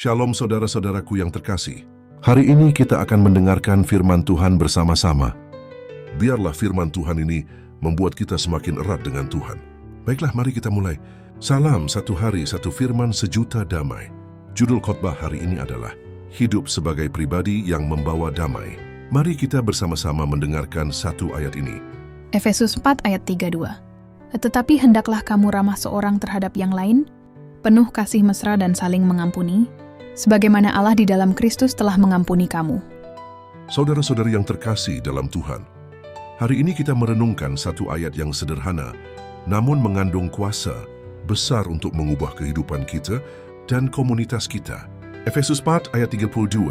Shalom saudara-saudaraku yang terkasih. Hari ini kita akan mendengarkan firman Tuhan bersama-sama. Biarlah firman Tuhan ini membuat kita semakin erat dengan Tuhan. Baiklah, mari kita mulai. Salam satu hari, satu firman, sejuta damai. Judul khotbah hari ini adalah Hidup sebagai pribadi yang membawa damai. Mari kita bersama-sama mendengarkan satu ayat ini. Efesus 4 ayat 32. Tetapi hendaklah kamu ramah seorang terhadap yang lain, penuh kasih mesra dan saling mengampuni, sebagaimana Allah di dalam Kristus telah mengampuni kamu. Saudara-saudari yang terkasih dalam Tuhan, hari ini kita merenungkan satu ayat yang sederhana, namun mengandung kuasa besar untuk mengubah kehidupan kita dan komunitas kita. Efesus 4 ayat 32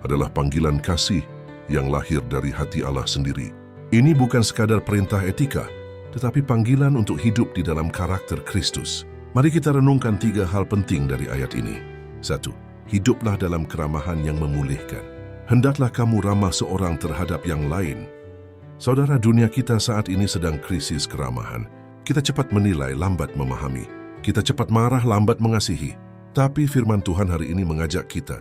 adalah panggilan kasih yang lahir dari hati Allah sendiri. Ini bukan sekadar perintah etika, tetapi panggilan untuk hidup di dalam karakter Kristus. Mari kita renungkan 3 hal penting dari ayat ini. 1. Hiduplah dalam keramahan yang memulihkan. Hendaklah kamu ramah seorang terhadap yang lain. Saudara, dunia kita saat ini sedang krisis keramahan. Kita cepat menilai, lambat memahami. Kita cepat marah, lambat mengasihi. Tapi firman Tuhan hari ini mengajak kita,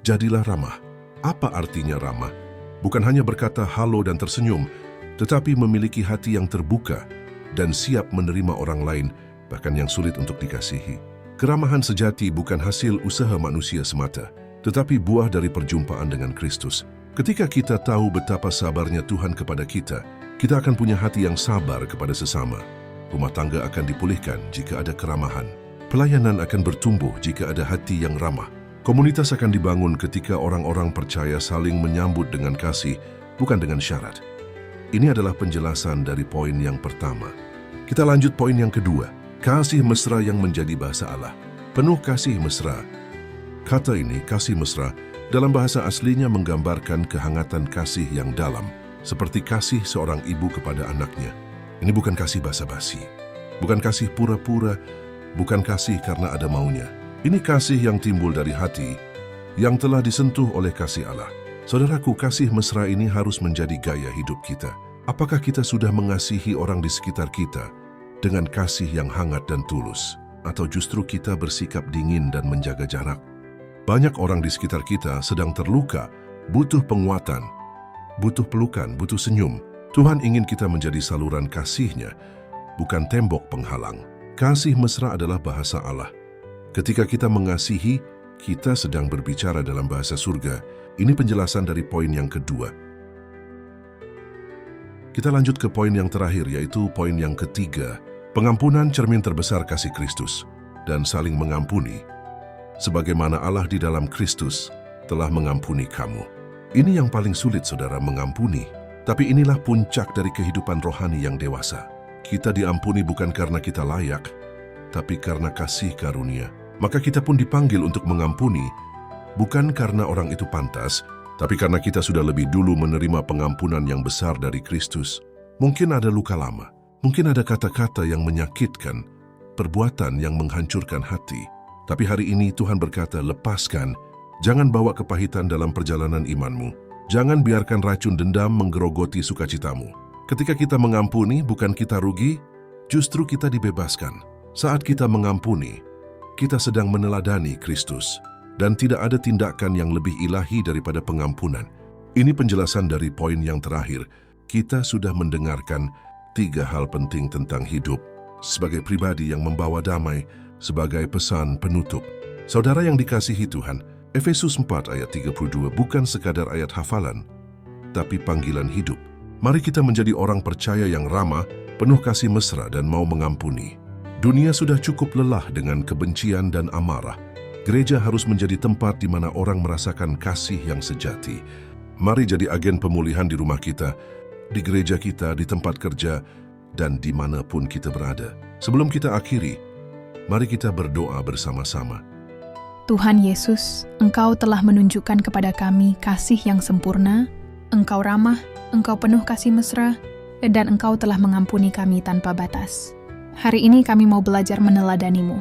jadilah ramah. Apa artinya ramah? Bukan hanya berkata halo dan tersenyum, tetapi memiliki hati yang terbuka dan siap menerima orang lain, bahkan yang sulit untuk dikasihi. Keramahan sejati bukan hasil usaha manusia semata, tetapi buah dari perjumpaan dengan Kristus. Ketika kita tahu betapa sabarnya Tuhan kepada kita akan punya hati yang sabar kepada sesama. Rumah tangga akan dipulihkan jika ada keramahan. Pelayanan akan bertumbuh jika ada hati yang ramah. Komunitas akan dibangun ketika orang-orang percaya saling menyambut dengan kasih, bukan dengan syarat. Ini adalah penjelasan dari poin yang pertama. Kita lanjut poin yang kedua. Kasih mesra yang menjadi bahasa Allah. Penuh kasih mesra. Kata ini, kasih mesra, dalam bahasa aslinya menggambarkan kehangatan kasih yang dalam, seperti kasih seorang ibu kepada anaknya. Ini bukan kasih basa-basi, bukan kasih pura-pura, bukan kasih karena ada maunya. Ini kasih yang timbul dari hati, yang telah disentuh oleh kasih Allah. Saudaraku, kasih mesra ini harus menjadi gaya hidup kita. Apakah kita sudah mengasihi orang di sekitar kita dengan kasih yang hangat dan tulus, atau justru kita bersikap dingin dan menjaga jarak? Banyak orang di sekitar kita sedang terluka, butuh penguatan, butuh pelukan, butuh senyum. Tuhan ingin kita menjadi saluran kasih-Nya, bukan tembok penghalang. Kasih mesra adalah bahasa Allah. Ketika kita mengasihi, kita sedang berbicara dalam bahasa surga. Ini penjelasan dari poin yang kedua. Kita lanjut ke poin yang terakhir, yaitu poin yang ketiga. Pengampunan cermin terbesar kasih Kristus dan saling mengampuni, sebagaimana Allah di dalam Kristus telah mengampuni kamu. Ini yang paling sulit, saudara, mengampuni. Tapi inilah puncak dari kehidupan rohani yang dewasa. Kita diampuni bukan karena kita layak, tapi karena kasih karunia. Maka kita pun dipanggil untuk mengampuni, bukan karena orang itu pantas, tapi karena kita sudah lebih dulu menerima pengampunan yang besar dari Kristus. Mungkin ada luka lama, mungkin ada kata-kata yang menyakitkan, perbuatan yang menghancurkan hati. Tapi hari ini Tuhan berkata, lepaskan, jangan bawa kepahitan dalam perjalanan imanmu. Jangan biarkan racun dendam menggerogoti sukacitamu. Ketika kita mengampuni, bukan kita rugi, justru kita dibebaskan. Saat kita mengampuni, kita sedang meneladani Kristus. Dan tidak ada tindakan yang lebih ilahi daripada pengampunan. Ini penjelasan dari poin yang terakhir. Kita sudah mendengarkan 3 hal penting tentang hidup sebagai pribadi yang membawa damai, sebagai pesan penutup. Saudara yang dikasihi Tuhan, Efesus 4 ayat 32 bukan sekadar ayat hafalan, tapi panggilan hidup. Mari kita menjadi orang percaya yang ramah, penuh kasih mesra dan mau mengampuni. Dunia sudah cukup lelah dengan kebencian dan amarah. Gereja harus menjadi tempat di mana orang merasakan kasih yang sejati. Mari jadi agen pemulihan di rumah kita, di gereja kita, di tempat kerja, dan dimanapun kita berada. Sebelum kita akhiri, mari kita berdoa bersama-sama. Tuhan Yesus, Engkau telah menunjukkan kepada kami kasih yang sempurna, Engkau ramah, Engkau penuh kasih mesra, dan Engkau telah mengampuni kami tanpa batas. Hari ini kami mau belajar meneladani-Mu.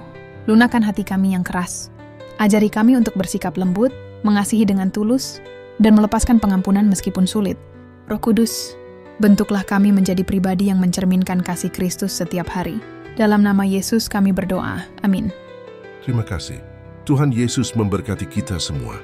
Lunakan hati kami yang keras. Ajari kami untuk bersikap lembut, mengasihi dengan tulus, dan melepaskan pengampunan meskipun sulit. Roh Kudus, bentuklah kami menjadi pribadi yang mencerminkan kasih Kristus setiap hari. Dalam nama Yesus kami berdoa. Amin. Terima kasih. Tuhan Yesus memberkati kita semua.